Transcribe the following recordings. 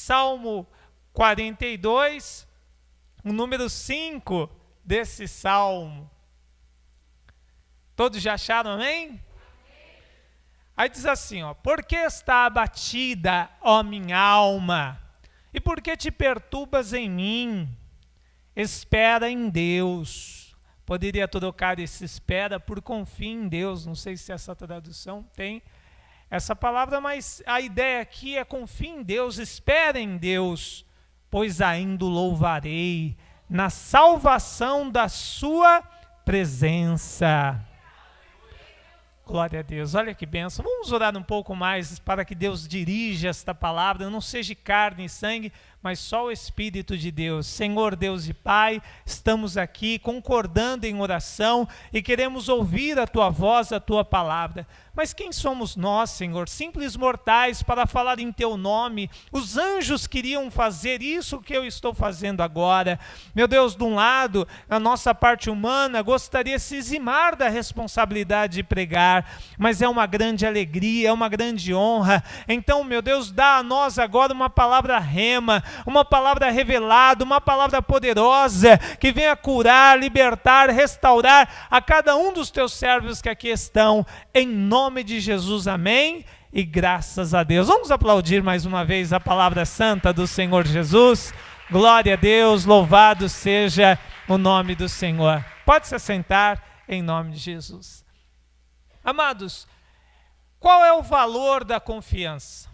Salmo 42, o número 5 desse salmo. Todos já acharam, amém? Aí diz assim, por que está abatida, ó minha alma? E por que te perturbas em mim? Espera em Deus. Poderia trocar esse espera por confia em Deus. Não sei se essa tradução tem essa palavra, mas a ideia aqui é confia em Deus, espera em Deus, pois ainda o louvarei na salvação da sua presença. Glória a Deus, olha que bênção. Vamos orar um pouco mais para que Deus dirija esta palavra, não seja carne e sangue, mas só o Espírito de Deus. Senhor Deus e Pai, estamos aqui concordando em oração e queremos ouvir a Tua voz, a Tua palavra. Mas quem somos nós, Senhor? Simples mortais para falar em Teu nome. Os anjos queriam fazer isso que eu estou fazendo agora. Meu Deus, de um lado, a nossa parte humana gostaria de se eximar da responsabilidade de pregar, mas é uma grande alegria, é uma grande honra. Então, meu Deus, dá a nós agora uma palavra rema, uma palavra revelada, uma palavra poderosa, que venha curar, libertar, restaurar a cada um dos Teus servos que aqui estão, em nome de Jesus, amém, e graças a Deus. Vamos aplaudir mais uma vez a palavra santa do Senhor Jesus. Glória a Deus, louvado seja o nome do Senhor. Pode se assentar em nome de Jesus. Amados, qual é o valor da confiança?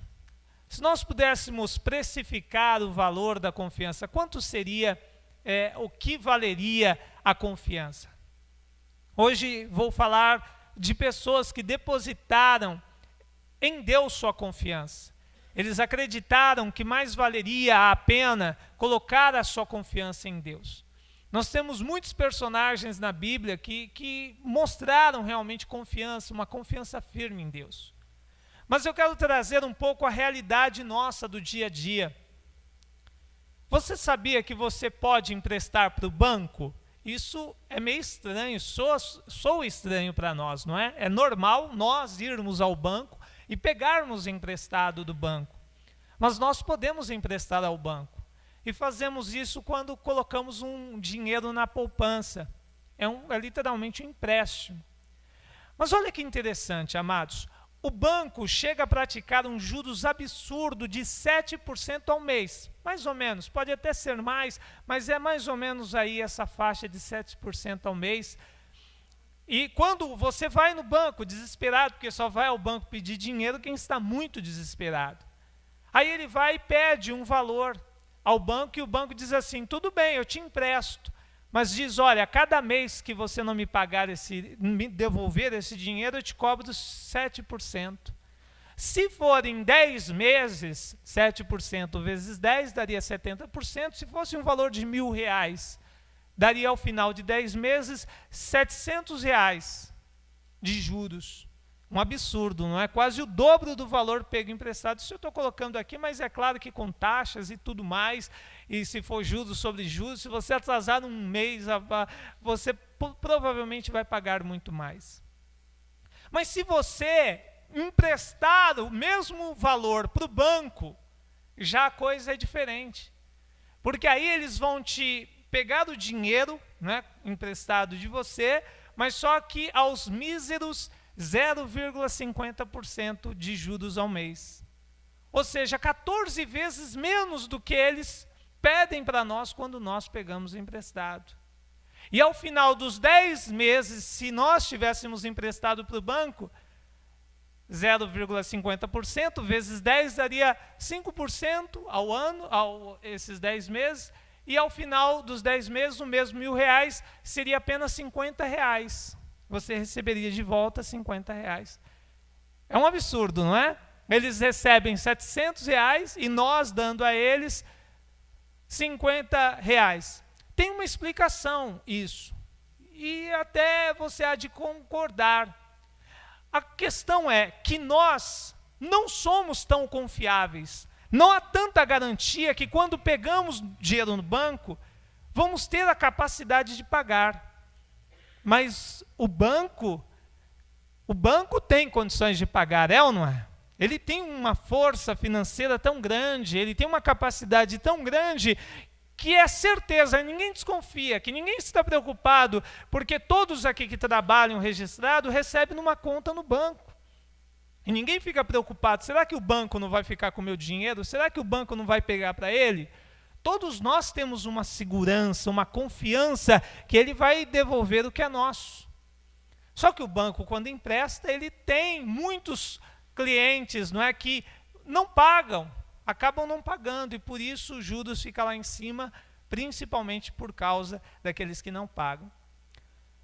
Se nós pudéssemos precificar o valor da confiança, quanto seria, o que valeria a confiança? Hoje vou falar de pessoas que depositaram em Deus sua confiança. Eles acreditaram que mais valeria a pena colocar a sua confiança em Deus. Nós temos muitos personagens na Bíblia que mostraram realmente confiança, uma confiança firme em Deus. Mas eu quero trazer um pouco a realidade nossa do dia a dia. Você sabia que você pode emprestar para o banco? Isso é meio estranho, sou estranho para nós, não é? É normal nós irmos ao banco e pegarmos emprestado do banco. Mas nós podemos emprestar ao banco. E fazemos isso quando colocamos um dinheiro na poupança. É literalmente um empréstimo. Mas olha que interessante, amados. O banco chega a praticar um juros absurdo de 7% ao mês. Mais ou menos, pode até ser mais, mas é mais ou menos aí essa faixa de 7% ao mês. E quando você vai no banco desesperado, porque só vai ao banco pedir dinheiro quem está muito desesperado. Aí ele vai e pede um valor ao banco e o banco diz assim, tudo bem, eu te empresto. Mas diz, olha, a cada mês que você não me pagar me devolver esse dinheiro, eu te cobro 7%. Se forem 10 meses, 7% vezes 10 daria 70%. Se fosse um valor de R$1.000, daria ao final de 10 meses R$700 de juros. Um absurdo, não é? Quase o dobro do valor pego emprestado. Isso eu estou colocando aqui, mas é claro que com taxas e tudo mais, e se for juros sobre juros, se você atrasar um mês, você provavelmente vai pagar muito mais. Mas se você emprestar o mesmo valor para o banco, já a coisa é diferente. Porque aí eles vão te pegar o dinheiro, né, emprestado de você, mas só que aos míseros 0,50% de juros ao mês. Ou seja, 14 vezes menos do que eles pedem para nós quando nós pegamos emprestado. E ao final dos 10 meses, se nós tivéssemos emprestado para o banco, 0,50% vezes 10 daria 5% ao ano, esses 10 meses, e ao final dos 10 meses, o mesmo R$1.000 seria apenas R$50. Você receberia de volta R$50. É um absurdo, não é? Eles recebem R$700 e nós dando a eles R$50. Tem uma explicação isso. E até você há de concordar. A questão é que nós não somos tão confiáveis. Não há tanta garantia que quando pegamos dinheiro no banco, vamos ter a capacidade de pagar. Mas o banco tem condições de pagar, é ou não é? ele tem uma força financeira tão grande, ele tem uma capacidade tão grande, que é certeza, ninguém desconfia, que ninguém está preocupado, porque todos aqui que trabalham registrado recebem numa conta no banco. E ninguém fica preocupado, será que o banco não vai ficar com o meu dinheiro? Será que o banco não vai pegar para ele? Todos nós temos uma segurança, uma confiança que ele vai devolver o que é nosso. Só que o banco, quando empresta, ele tem muitos clientes, não é, que não pagam, acabam não pagando, e por isso os juros ficam lá em cima, principalmente por causa daqueles que não pagam.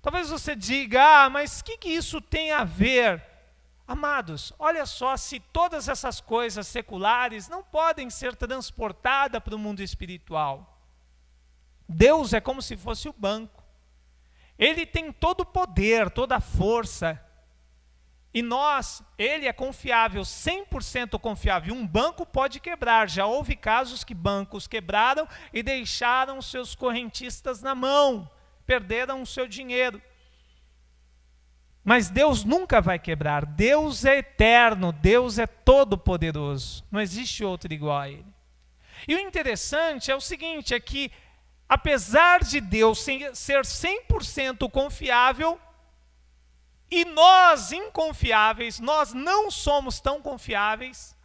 Talvez você diga, mas o que isso tem a ver? Amados, olha só, se todas essas coisas seculares não podem ser transportadas para o mundo espiritual. Deus é como se fosse o banco. Ele tem todo o poder, toda a força. E ele é confiável, 100% confiável. Um banco pode quebrar. Já houve casos que bancos quebraram e deixaram seus correntistas na mão. Perderam o seu dinheiro. Mas Deus nunca vai quebrar. Deus é eterno, Deus é todo-poderoso. Não existe outro igual a Ele. E o interessante é o seguinte, é que apesar de Deus ser 100% confiável, e nós inconfiáveis, nós não somos tão confiáveis,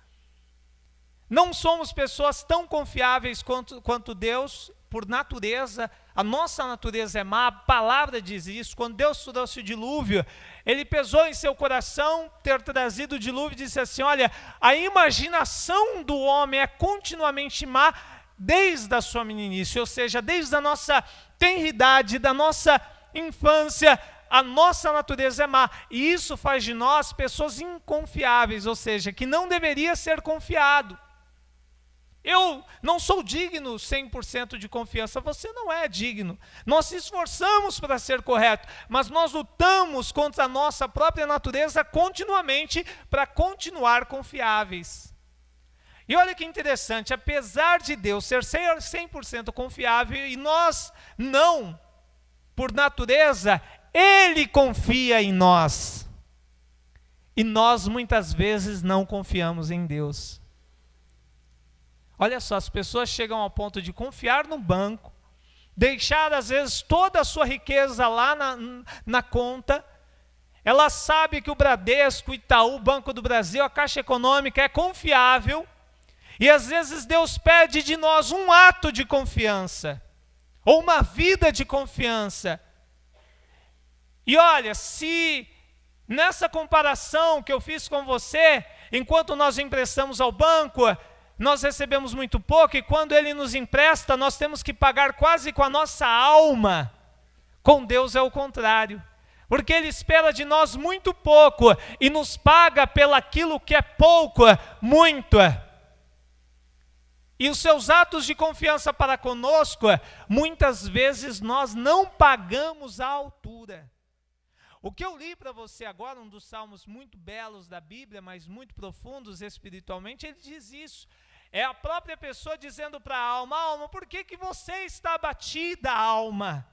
não somos pessoas tão confiáveis quanto Deus, por natureza. A nossa natureza é má, a palavra diz isso. Quando Deus trouxe o dilúvio, Ele pesou em seu coração ter trazido o dilúvio e disse assim, olha, a imaginação do homem é continuamente má desde a sua meninice, ou seja, desde a nossa tenridade, da nossa infância, a nossa natureza é má. E isso faz de nós pessoas inconfiáveis, ou seja, que não deveria ser confiado. Eu não sou digno 100% de confiança, você não é digno. Nós se esforçamos para ser correto, mas nós lutamos contra a nossa própria natureza continuamente para continuar confiáveis. E olha que interessante, apesar de Deus ser 100% confiável e nós não, por natureza, Ele confia em nós. E nós muitas vezes não confiamos em Deus. Olha só, as pessoas chegam ao ponto de confiar no banco, deixar às vezes toda a sua riqueza lá na conta. Ela sabe que o Bradesco, o Itaú, o Banco do Brasil, a Caixa Econômica é confiável. E às vezes Deus pede de nós um ato de confiança, ou uma vida de confiança. E olha, se nessa comparação que eu fiz com você, enquanto nós emprestamos ao banco, nós recebemos muito pouco, e quando Ele nos empresta, nós temos que pagar quase com a nossa alma. Com Deus é o contrário, porque Ele espera de nós muito pouco, e nos paga pelaquilo que é pouco, muito. E os seus atos de confiança para conosco, muitas vezes nós não pagamos à altura. O que eu li para você agora, um dos salmos muito belos da Bíblia, mas muito profundos espiritualmente, ele diz isso. É a própria pessoa dizendo para a alma, alma, por que você está abatida, alma?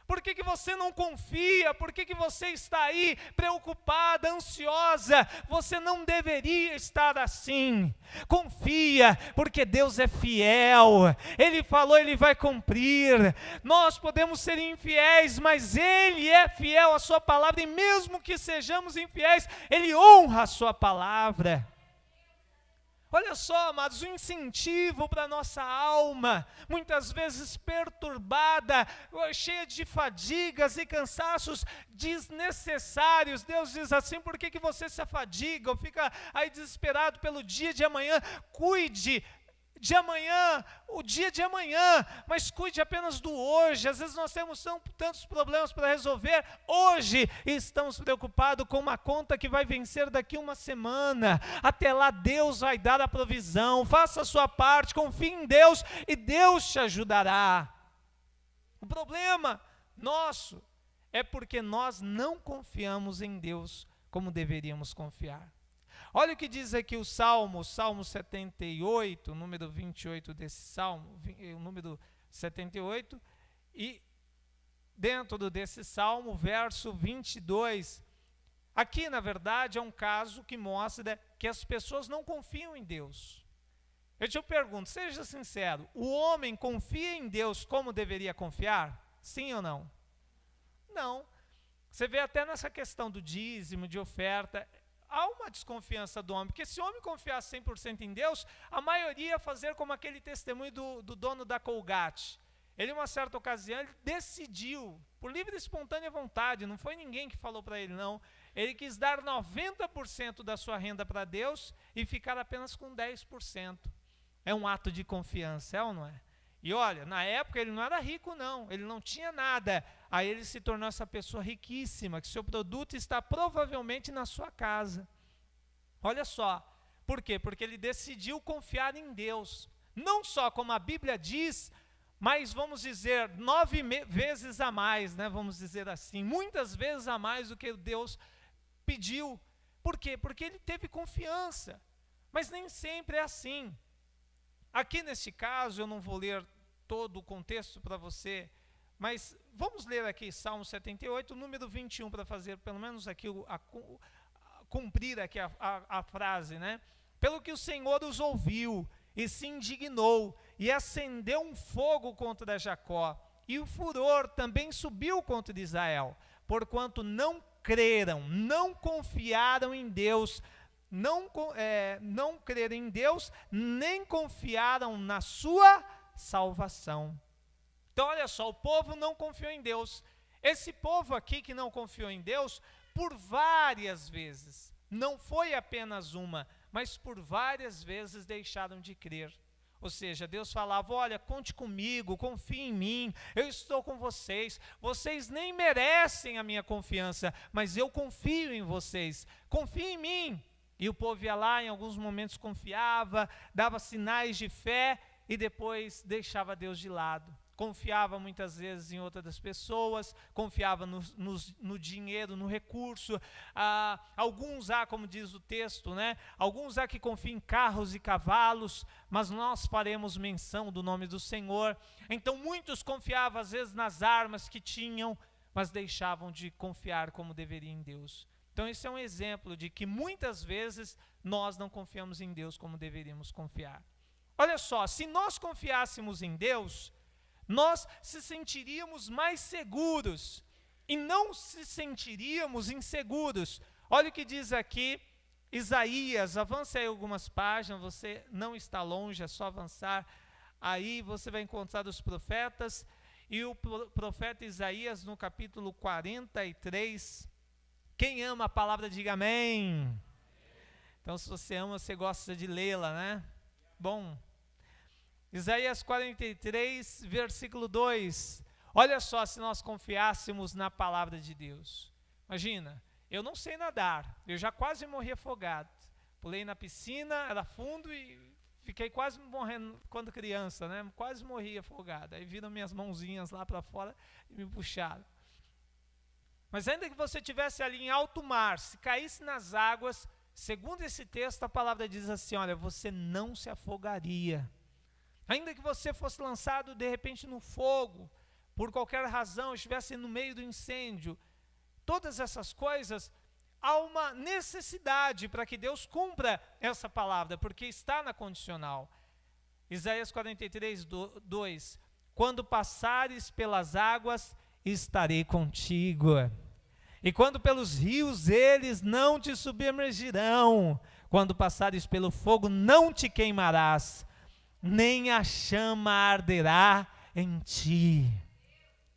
Por que você não confia? Por que você está aí preocupada, ansiosa? Você não deveria estar assim. Confia, porque Deus é fiel. Ele falou, Ele vai cumprir. Nós podemos ser infiéis, mas Ele é fiel à sua palavra. E mesmo que sejamos infiéis, Ele honra a sua palavra. Olha só, amados, um incentivo para a nossa alma, muitas vezes perturbada, cheia de fadigas e cansaços desnecessários. Deus diz assim, por que você se afadiga ou fica aí desesperado pelo dia de amanhã? Cuide de amanhã, o dia de amanhã, mas cuide apenas do hoje. Às vezes nós temos tantos problemas para resolver hoje e estamos preocupados com uma conta que vai vencer daqui uma semana. Até lá Deus vai dar a provisão. Faça a sua parte, confie em Deus e Deus te ajudará. O problema nosso é porque nós não confiamos em Deus como deveríamos confiar. Olha o que diz aqui o Salmo 78, número 28 desse Salmo, o número 78, e dentro desse Salmo, verso 22. Aqui, na verdade, é um caso que mostra que as pessoas não confiam em Deus. Eu te pergunto, seja sincero, o homem confia em Deus como deveria confiar? Sim ou não? Não. Você vê até nessa questão do dízimo, de oferta, há uma desconfiança do homem, porque se o homem confiasse 100% em Deus, a maioria ia fazer como aquele testemunho do dono da Colgate. Ele, em uma certa ocasião, ele decidiu, por livre e espontânea vontade, não foi ninguém que falou para ele, não. Ele quis dar 90% da sua renda para Deus e ficar apenas com 10%. É um ato de confiança, é ou não é? E olha, na época ele não era rico não, ele não tinha nada. Aí ele se tornou essa pessoa riquíssima, que seu produto está provavelmente na sua casa. Olha só, por quê? Porque ele decidiu confiar em Deus. Não só como a Bíblia diz, mas vamos dizer 9 vezes a mais, né? Vamos dizer assim, muitas vezes a mais do que Deus pediu. Por quê? Porque ele teve confiança. Mas nem sempre é assim. Aqui neste caso, eu não vou ler todo o contexto para você, mas vamos ler aqui Salmo 78, número 21, para fazer pelo menos aqui, cumprir aqui a frase, né? Pelo que o Senhor os ouviu e se indignou e acendeu um fogo contra Jacó, e o furor também subiu contra Israel, porquanto não creram, não confiaram em Deus, não creram em Deus, nem confiaram na sua salvação. Então olha só, o povo não confiou em Deus. Esse povo aqui que não confiou em Deus, por várias vezes, não foi apenas uma, mas por várias vezes deixaram de crer. Ou seja, Deus falava, olha, conte comigo, confie em mim, eu estou com vocês, vocês nem merecem a minha confiança, mas eu confio em vocês, confie em mim. E o povo ia lá, em alguns momentos confiava, dava sinais de fé e depois deixava Deus de lado. Confiava muitas vezes em outras pessoas, confiava no dinheiro, no recurso. Alguns há, como diz o texto, né? Alguns há que confiam em carros e cavalos, mas nós faremos menção do nome do Senhor. Então muitos confiavam às vezes nas armas que tinham, mas deixavam de confiar como deveriam em Deus. Então esse é um exemplo de que muitas vezes nós não confiamos em Deus como deveríamos confiar. Olha só, se nós confiássemos em Deus, nós se sentiríamos mais seguros e não se sentiríamos inseguros. Olha o que diz aqui Isaías, avance aí algumas páginas, você não está longe, é só avançar. Aí você vai encontrar os profetas, e o profeta Isaías no capítulo 43, quem ama a palavra, diga amém. Então, se você ama, você gosta de lê-la, né? Bom, Isaías 43, versículo 2. Olha só, se nós confiássemos na palavra de Deus. Imagina, eu não sei nadar, eu já quase morri afogado. Pulei na piscina, era fundo e fiquei quase morrendo quando criança, né? Quase morri afogado. Aí viram minhas mãozinhas lá para fora e me puxaram. Mas ainda que você estivesse ali em alto mar, se caísse nas águas, segundo esse texto, a palavra diz assim, olha, você não se afogaria. Ainda que você fosse lançado de repente no fogo, por qualquer razão, estivesse no meio do incêndio, todas essas coisas, há uma necessidade para que Deus cumpra essa palavra, porque está na condicional. Isaías 43, 2, quando passares pelas águas, estarei contigo, e quando pelos rios eles não te submergirão, quando passares pelo fogo não te queimarás, nem a chama arderá em ti.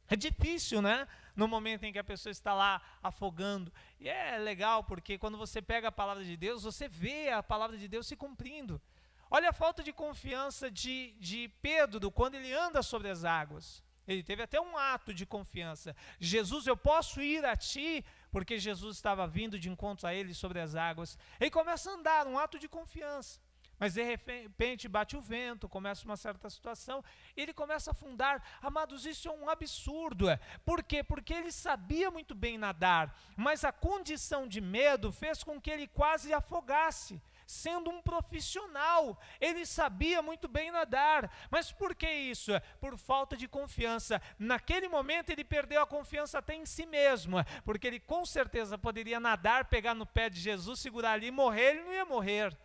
É difícil, né? No momento em que a pessoa está lá afogando. E é legal porque quando você pega a palavra de Deus, você vê a palavra de Deus se cumprindo. Olha a falta de confiança de Pedro quando ele anda sobre as águas. Ele teve até um ato de confiança. Jesus, eu posso ir a ti, porque Jesus estava vindo de encontro a ele sobre as águas. Ele começa a andar, um ato de confiança. Mas de repente bate o vento, começa uma certa situação, e ele começa a afundar. Amados, isso é um absurdo. Por quê? Porque ele sabia muito bem nadar, mas a condição de medo fez com que ele quase afogasse. sendo um profissional. Ele sabia muito bem nadar. Mas por que isso? Por falta de confiança. Naquele momento ele perdeu a confiança até em si mesmo, porque ele com certeza poderia nadar, pegar no pé de Jesus, segurar ali e morrer. Ele não ia morrer.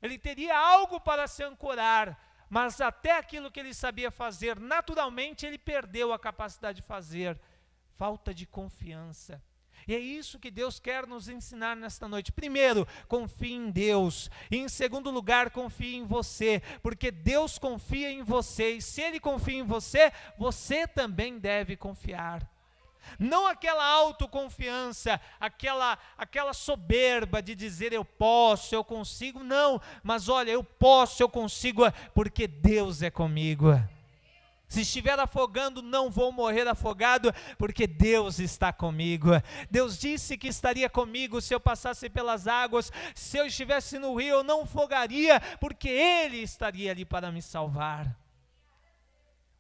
Ele teria algo para se ancorar, mas até aquilo que ele sabia fazer, naturalmente ele perdeu a capacidade de fazer. Falta de confiança. E é isso que Deus quer nos ensinar nesta noite. Primeiro, confie em Deus. E em segundo lugar, confie em você, porque Deus confia em você. E se Ele confia em você, você também deve confiar. Não aquela autoconfiança, aquela soberba de dizer eu posso, eu consigo. Não, mas olha, eu posso, eu consigo, porque Deus é comigo. Se estiver afogando, não vou morrer afogado, porque Deus está comigo. Deus disse que estaria comigo se eu passasse pelas águas. Se eu estivesse no rio, eu não afogaria, porque Ele estaria ali para me salvar.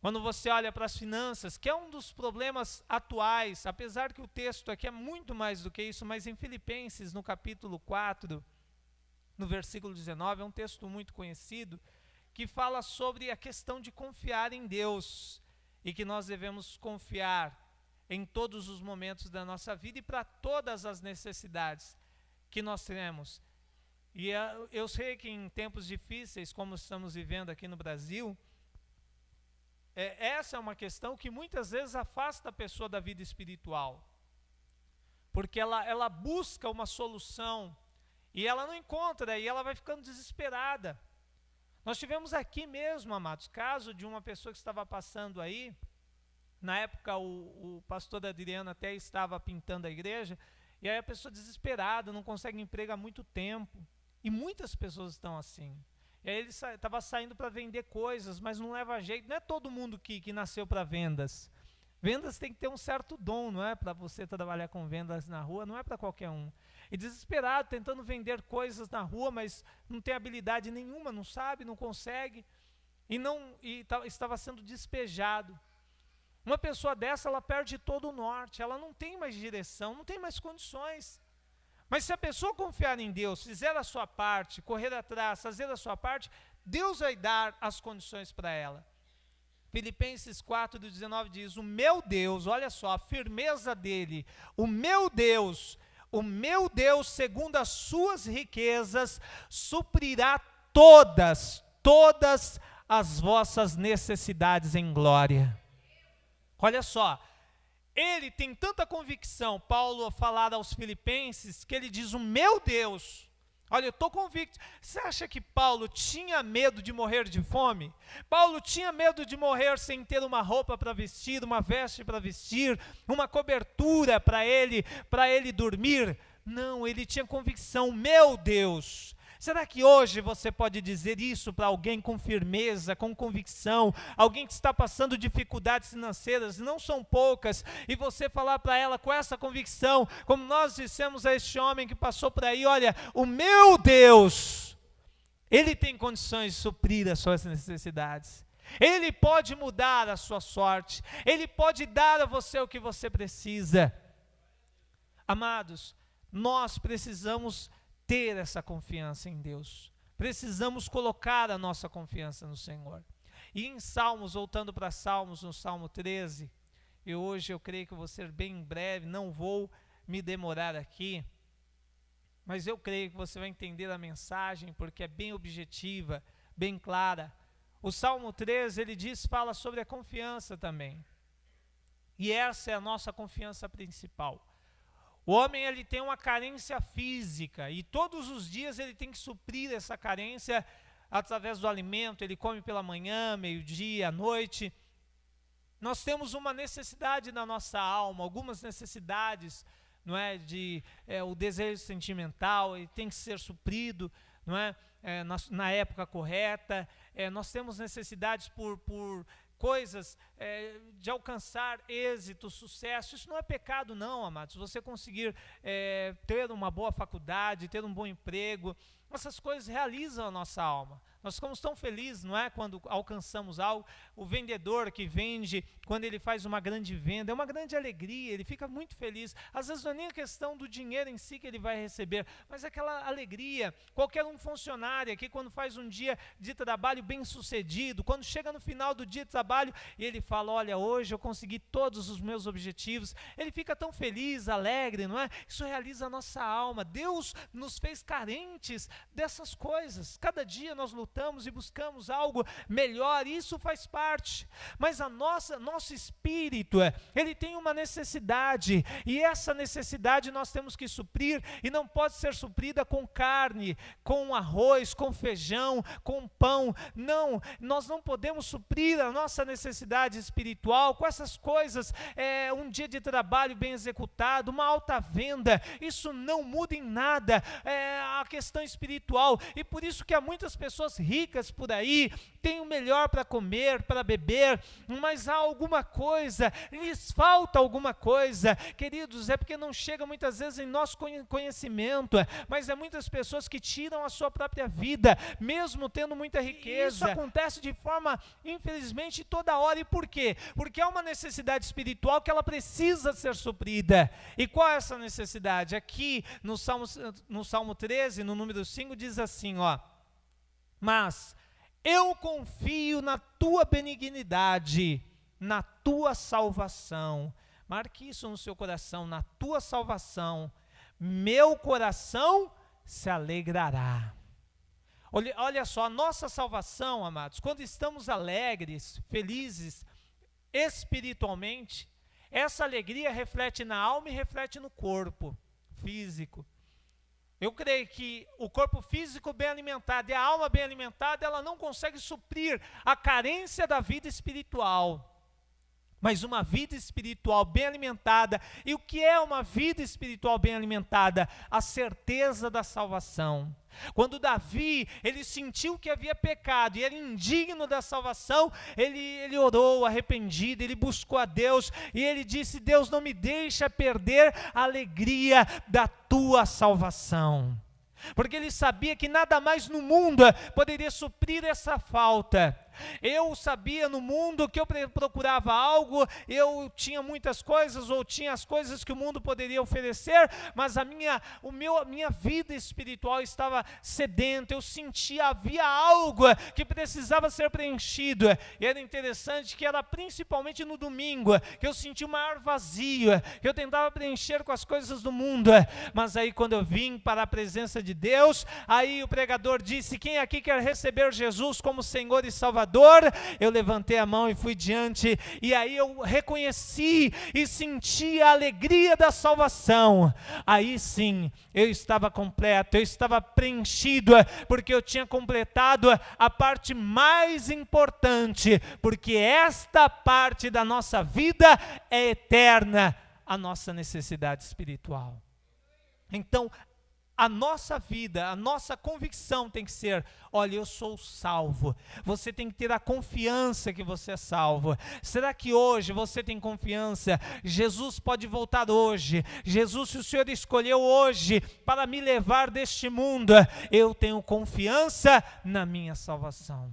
Quando você olha para as finanças, que é um dos problemas atuais, apesar que o texto aqui é muito mais do que isso, mas em Filipenses, no capítulo 4, no versículo 19, é um texto muito conhecido, que fala sobre a questão de confiar em Deus, e que nós devemos confiar em todos os momentos da nossa vida e para todas as necessidades que nós temos. E eu sei que em tempos difíceis, como estamos vivendo aqui no Brasil, essa é uma questão que muitas vezes afasta a pessoa da vida espiritual, porque ela busca uma solução, e ela não encontra, e ela vai ficando desesperada. Nós tivemos aqui mesmo, amados, caso de uma pessoa que estava passando aí, na época o pastor Adriano até estava pintando a igreja, e aí a pessoa desesperada, não consegue emprego há muito tempo, e muitas pessoas estão assim. E aí ele estava saindo para vender coisas, mas não leva jeito, não é todo mundo que nasceu para vendas. Vendas tem que ter um certo dom, não é? Para você trabalhar com vendas na rua, não é para qualquer um. E desesperado, tentando vender coisas na rua, mas não tem habilidade nenhuma, não sabe, não consegue, estava sendo despejado. Uma pessoa dessa, ela perde todo o norte, ela não tem mais direção, não tem mais condições. Mas se a pessoa confiar em Deus, fizer a sua parte, correr atrás, fazer a sua parte, Deus vai dar as condições para ela. Filipenses 4:19 diz, o meu Deus, olha só, a firmeza dele, o meu Deus, segundo as suas riquezas, suprirá todas as vossas necessidades em glória. Olha só, ele tem tanta convicção, Paulo falar aos filipenses, que ele diz, o meu Deus, olha, eu estou convicto. Você acha que Paulo tinha medo de morrer de fome? Paulo tinha medo de morrer sem ter uma roupa para vestir, uma veste para vestir, uma cobertura para ele dormir? Não, ele tinha convicção, meu Deus. Será que hoje você pode dizer isso para alguém com firmeza, com convicção, alguém que está passando dificuldades financeiras, não são poucas, e você falar para ela com essa convicção, como nós dissemos a este homem que passou por aí, olha, o meu Deus, Ele tem condições de suprir as suas necessidades, Ele pode mudar a sua sorte, Ele pode dar a você o que você precisa. Amados, nós precisamos ter essa confiança em Deus. Precisamos colocar a nossa confiança no Senhor. E em Salmos, voltando para Salmos, no Salmo 13, e hoje eu creio que vou ser bem breve, não vou me demorar aqui, mas eu creio que você vai entender a mensagem, porque é bem objetiva, bem clara. O Salmo 13, ele fala sobre a confiança também. E essa é a nossa confiança principal. O homem, ele tem uma carência física e todos os dias ele tem que suprir essa carência através do alimento. Ele come pela manhã, meio-dia, à noite. Nós temos uma necessidade na nossa alma, algumas necessidades, não é, o desejo sentimental, ele tem que ser suprido, não é, na época correta. Nós temos necessidades por coisas de alcançar êxito, sucesso. Isso não é pecado não, amados. Você conseguir ter uma boa faculdade, ter um bom emprego, essas coisas realizam a nossa alma. Nós ficamos tão felizes, não é? Quando alcançamos algo. O vendedor que vende, quando ele faz uma grande venda, é uma grande alegria, ele fica muito feliz. Às vezes não é nem a questão do dinheiro em si que ele vai receber, mas aquela alegria. Qualquer um funcionário aqui, quando faz um dia de trabalho bem sucedido, quando chega no final do dia de trabalho e ele fala, olha, hoje eu consegui todos os meus objetivos, ele fica tão feliz, alegre, não é? Isso realiza a nossa alma. Deus nos fez carentes dessas coisas. Cada dia nós lutamos e buscamos algo melhor, e isso faz parte. Mas nosso espírito, ele tem uma necessidade, e essa necessidade nós temos que suprir, e não pode ser suprida com carne, com arroz, com feijão, com pão. Não, nós não podemos suprir a nossa necessidade espiritual com essas coisas. Um dia de trabalho bem executado, uma alta venda, isso não muda em nada a questão espiritual. E por isso que há muitas pessoas ricas por aí, têm o melhor para comer, para beber, mas há alguma coisa, lhes falta alguma coisa, queridos, é porque não chega muitas vezes em nosso conhecimento, mas é muitas pessoas que tiram a sua própria vida, mesmo tendo muita riqueza. Isso acontece de forma, infelizmente, toda hora. E por quê? Porque há uma necessidade espiritual que ela precisa ser suprida. E qual é essa necessidade? Aqui no Salmo 13, no número 5, diz assim, mas eu confio na tua benignidade, na tua salvação. Marque isso no seu coração, na tua salvação, meu coração se alegrará. Olha só, a nossa salvação, amados, quando estamos alegres, felizes, espiritualmente, essa alegria reflete na alma e reflete no corpo físico. Eu creio que o corpo físico bem alimentado e a alma bem alimentada, ela não consegue suprir a carência da vida espiritual. Mas uma vida espiritual bem alimentada, e o que é uma vida espiritual bem alimentada? A certeza da salvação. Quando Davi, ele sentiu que havia pecado e era indigno da salvação, ele orou arrependido, ele buscou a Deus e ele disse, Deus, não me deixa perder a alegria da tua salvação. Porque ele sabia que nada mais no mundo poderia suprir essa falta. Eu sabia no mundo que eu procurava algo, eu tinha muitas coisas, ou tinha as coisas que o mundo poderia oferecer, mas a minha vida espiritual estava sedenta, eu sentia, havia algo que precisava ser preenchido, e era interessante que era principalmente no domingo, que eu sentia o maior vazio, que eu tentava preencher com as coisas do mundo, mas aí quando eu vim para a presença de Deus, aí o pregador disse, quem aqui quer receber Jesus como Senhor e Salvador? Eu levantei a mão e fui diante, e aí eu reconheci e senti a alegria da salvação. Aí sim, eu estava completo, eu estava preenchido, porque eu tinha completado a parte mais importante, porque esta parte da nossa vida é eterna, a nossa necessidade espiritual. Então, a nossa vida, a nossa convicção tem que ser, olha, eu sou salvo. Você tem que ter a confiança que você é salvo. Será que hoje você tem confiança? Jesus pode voltar hoje. Jesus, se o Senhor escolheu hoje para me levar deste mundo, eu tenho confiança na minha salvação.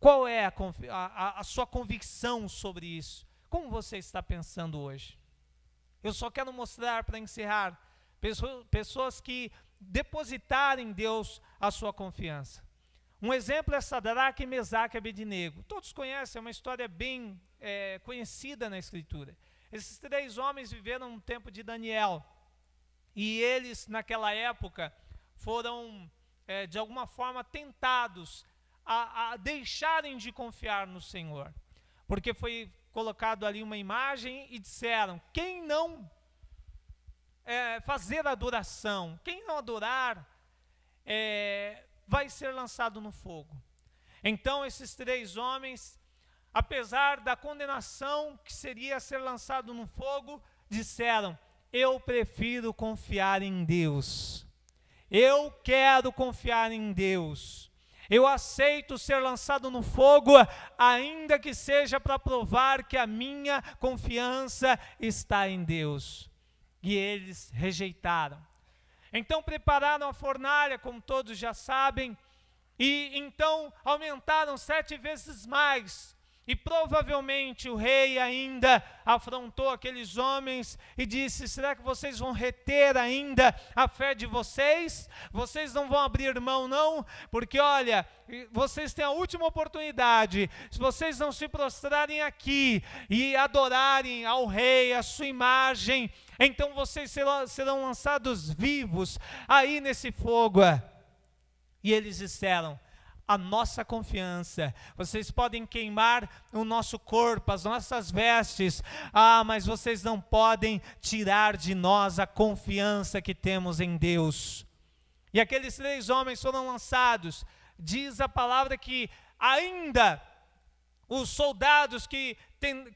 Qual é a sua convicção sobre isso? Como você está pensando hoje? Eu só quero mostrar, para encerrar, pessoas que depositar em Deus a sua confiança. Um exemplo é Sadraque, Mesaque e Abednego. Todos conhecem, é uma história bem conhecida na Escritura. Esses 3 homens viveram no tempo de Daniel, e eles naquela época foram de alguma forma tentados a deixarem de confiar no Senhor, porque foi colocado ali uma imagem e disseram, quem não fazer adoração, quem não adorar, vai ser lançado no fogo. Então esses 3 homens, apesar da condenação que seria ser lançado no fogo, disseram, eu prefiro confiar em Deus, eu quero confiar em Deus, eu aceito ser lançado no fogo, ainda que seja para provar que a minha confiança está em Deus. E eles rejeitaram. Então prepararam a fornalha, como todos já sabem, E então aumentaram 7 vezes mais. E provavelmente o rei ainda afrontou aqueles homens e disse: será que vocês vão reter ainda a fé de vocês? Vocês não vão abrir mão não? Porque olha, vocês têm a última oportunidade. Se vocês não se prostrarem aqui e adorarem ao rei, a sua imagem, então vocês serão lançados vivos aí nesse fogo. E eles disseram: a nossa confiança, vocês podem queimar o nosso corpo, as nossas vestes, mas vocês não podem tirar de nós a confiança que temos em Deus. E aqueles 3 homens foram lançados. Diz a palavra que ainda os soldados que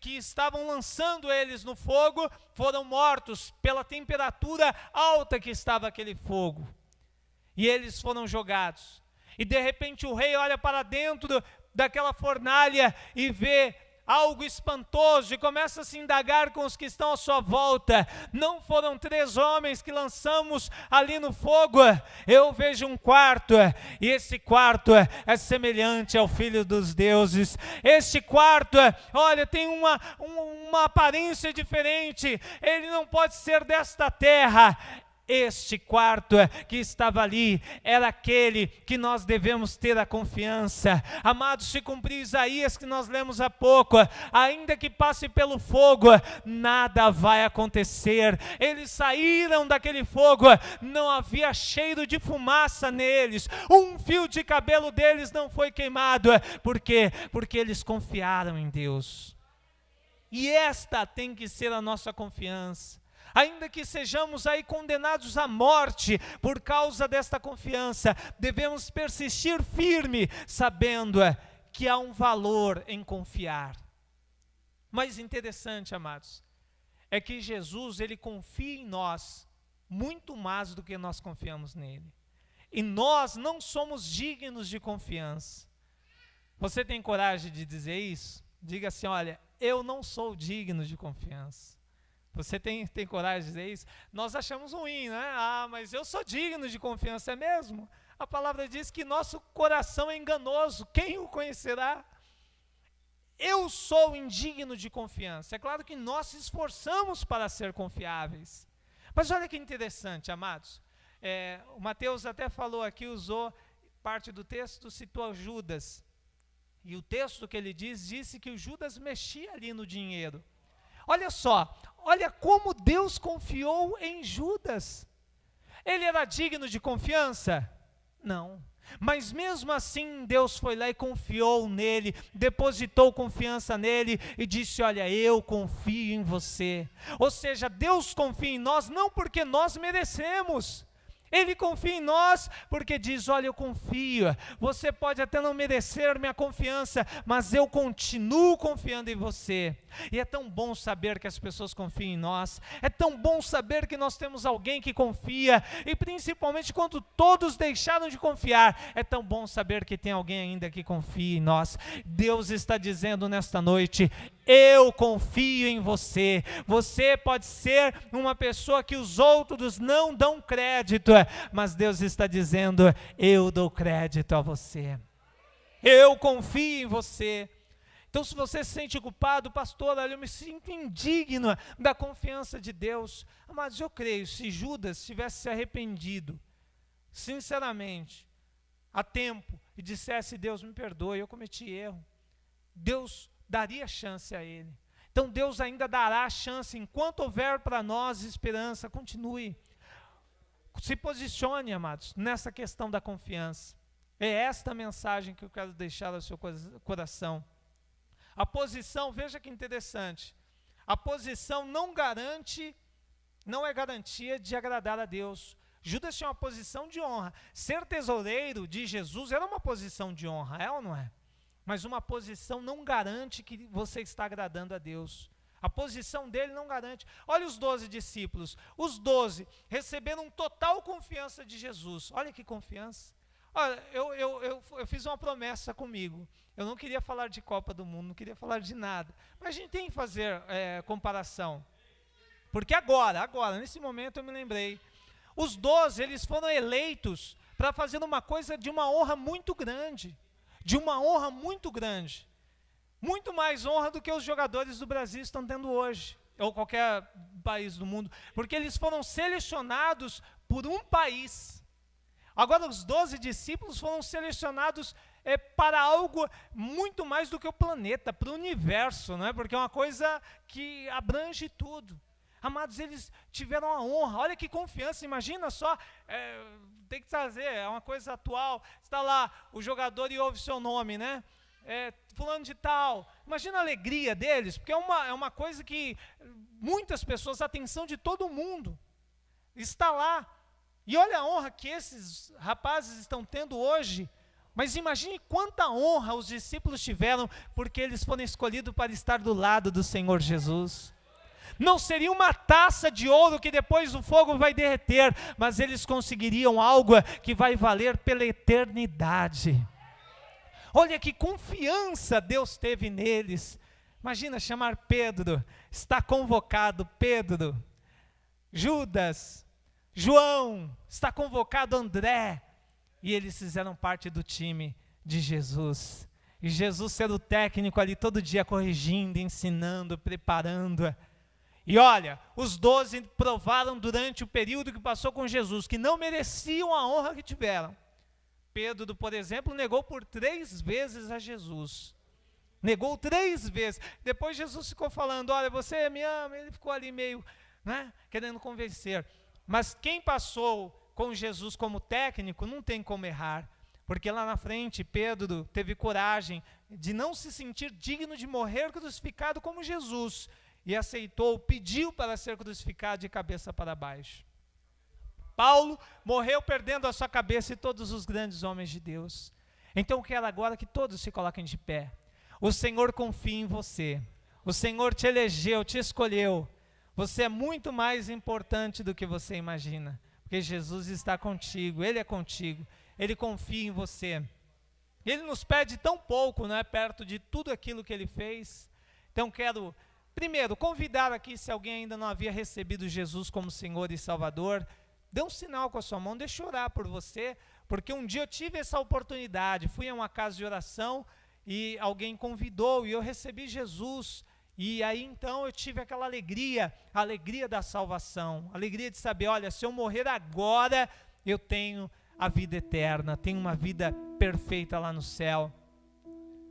estavam lançando eles no fogo foram mortos pela temperatura alta que estava aquele fogo. E eles foram jogados. E de repente o rei olha para dentro daquela fornalha e vê algo espantoso e começa a se indagar com os que estão à sua volta. Não foram 3 homens que lançamos ali no fogo, eu vejo um quarto, e esse quarto é semelhante ao Filho dos Deuses. Este quarto, olha, tem uma aparência diferente, ele não pode ser desta terra. Este quarto que estava ali era aquele que nós devemos ter a confiança. Amados, se cumprir Isaías que nós lemos há pouco, ainda que passe pelo fogo, nada vai acontecer. Eles saíram daquele fogo, não havia cheiro de fumaça neles, um fio de cabelo deles não foi queimado. Por quê? Porque eles confiaram em Deus. E esta tem que ser a nossa confiança. Ainda que sejamos aí condenados à morte por causa desta confiança, devemos persistir firme, sabendo que há um valor em confiar. Mas interessante, amados, é que Jesus, ele confia em nós muito mais do que nós confiamos nele. E nós não somos dignos de confiança. Você tem coragem de dizer isso? Diga assim: olha, eu não sou digno de confiança. Você tem coragem de dizer isso? Nós achamos ruim, né? Mas eu sou digno de confiança, é mesmo? A palavra diz que nosso coração é enganoso, quem o conhecerá? Eu sou indigno de confiança. É claro que nós se esforçamos para ser confiáveis. Mas olha que interessante, amados. O Mateus até falou aqui, usou parte do texto, citou Judas. E o texto que ele disse que o Judas mexia ali no dinheiro. Olha só, olha como Deus confiou em Judas. Ele era digno de confiança? Não. Mas mesmo assim Deus foi lá e confiou nele, depositou confiança nele e disse: olha, eu confio em você. Ou seja, Deus confia em nós não porque nós merecemos. Ele confia em nós porque diz: olha, eu confio, você pode até não merecer minha confiança, mas eu continuo confiando em você. E é tão bom saber que as pessoas confiam em nós, é tão bom saber que nós temos alguém que confia, e principalmente quando todos deixaram de confiar, é tão bom saber que tem alguém ainda que confia em nós. Deus está dizendo nesta noite: eu confio em você. Você pode ser uma pessoa que os outros não dão crédito, mas Deus está dizendo: eu dou crédito a você. Eu confio em você. Então, se você se sente culpado, pastor, olha, eu me sinto indigno da confiança de Deus. Mas eu creio, se Judas tivesse se arrependido, sinceramente, a tempo, e dissesse: Deus, me perdoe, eu cometi erro, Deus daria chance a ele. Então Deus ainda dará chance, enquanto houver para nós esperança. Continue, se posicione, amados, nessa questão da confiança. É esta mensagem que eu quero deixar ao seu coração. A posição, veja que interessante, a posição não é garantia de agradar a Deus. Judas tinha uma posição de honra. Ser tesoureiro de Jesus era uma posição de honra, é ou não é? Mas uma posição não garante que você está agradando a Deus. A posição dele não garante. Olha os 12 discípulos. Os 12 receberam total confiança de Jesus. Olha que confiança. Olha, eu fiz uma promessa comigo. Eu não queria falar de Copa do Mundo, não queria falar de nada. Mas a gente tem que fazer comparação. Porque agora, nesse momento eu me lembrei. Os 12, eles foram eleitos para fazer uma coisa de uma honra muito grande, muito mais honra do que os jogadores do Brasil estão tendo hoje, ou qualquer país do mundo, porque eles foram selecionados por um país. Agora os 12 discípulos foram selecionados para algo muito mais do que o planeta, para o universo, não é? Porque é uma coisa que abrange tudo. Amados, eles tiveram a honra, olha que confiança, imagina só, tem que trazer, é uma coisa atual, está lá o jogador e ouve seu nome, né? Fulano de tal, imagina a alegria deles, porque é uma coisa que muitas pessoas, a atenção de todo mundo, está lá, e olha a honra que esses rapazes estão tendo hoje, mas imagine quanta honra os discípulos tiveram, porque eles foram escolhidos para estar do lado do Senhor Jesus. Não seria uma taça de ouro que depois o fogo vai derreter, mas eles conseguiriam algo que vai valer pela eternidade. Olha que confiança Deus teve neles. Imagina chamar Pedro, está convocado Pedro, Judas, João, está convocado André, e eles fizeram parte do time de Jesus. E Jesus sendo o técnico ali todo dia corrigindo, ensinando, preparando. E olha, os 12 provaram durante o período que passou com Jesus, que não mereciam a honra que tiveram. Pedro, por exemplo, negou por 3 vezes a Jesus. Negou 3 vezes. Depois Jesus ficou falando, olha, você me ama. Ele ficou ali meio, né, querendo convencer. Mas quem passou com Jesus como técnico, não tem como errar. Porque lá na frente, Pedro teve coragem de não se sentir digno de morrer crucificado como Jesus. E aceitou, pediu para ser crucificado de cabeça para baixo. Paulo morreu perdendo a sua cabeça e todos os grandes homens de Deus. Então eu quero agora que todos se coloquem de pé. O Senhor confia em você. O Senhor te elegeu, te escolheu. Você é muito mais importante do que você imagina. Porque Jesus está contigo, Ele é contigo. Ele confia em você. Ele nos pede tão pouco, não é? Perto de tudo aquilo que Ele fez. Então quero... primeiro, convidar aqui, se alguém ainda não havia recebido Jesus como Senhor e Salvador, dê um sinal com a sua mão, deixa eu orar por você, porque um dia eu tive essa oportunidade, fui a uma casa de oração e alguém convidou e eu recebi Jesus, e aí então eu tive aquela alegria, a alegria da salvação, a alegria de saber, olha, se eu morrer agora, eu tenho a vida eterna, tenho uma vida perfeita lá no céu.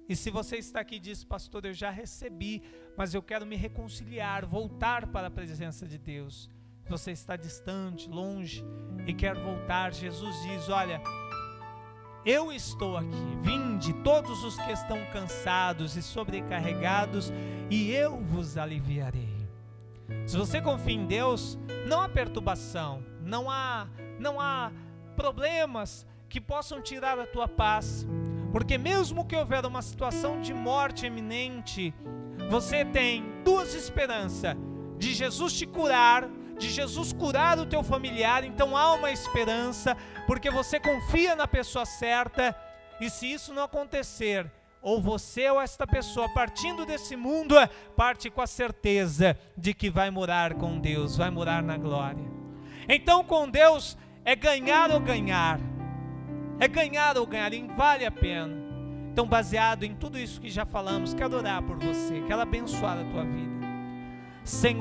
E se você está aqui e diz, pastor, eu já recebi, mas eu quero me reconciliar, voltar para a presença de Deus. Você está distante, longe e quer voltar, Jesus diz, olha, eu estou aqui, vinde todos os que estão cansados e sobrecarregados e eu vos aliviarei. Se você confia em Deus, não há perturbação, não há problemas que possam tirar a tua paz. Porque mesmo que houver uma situação de morte iminente, você tem 2 esperanças, de Jesus te curar, de Jesus curar o teu familiar, então há uma esperança, porque você confia na pessoa certa, e se isso não acontecer, ou você ou esta pessoa partindo desse mundo, parte com a certeza de que vai morar com Deus, vai morar na glória. Então com Deus é ganhar ou ganhar. É ganhar ou ganhar, e vale a pena. Então, baseado em tudo isso que já falamos, quero orar por você, quero abençoar a tua vida. Senhor,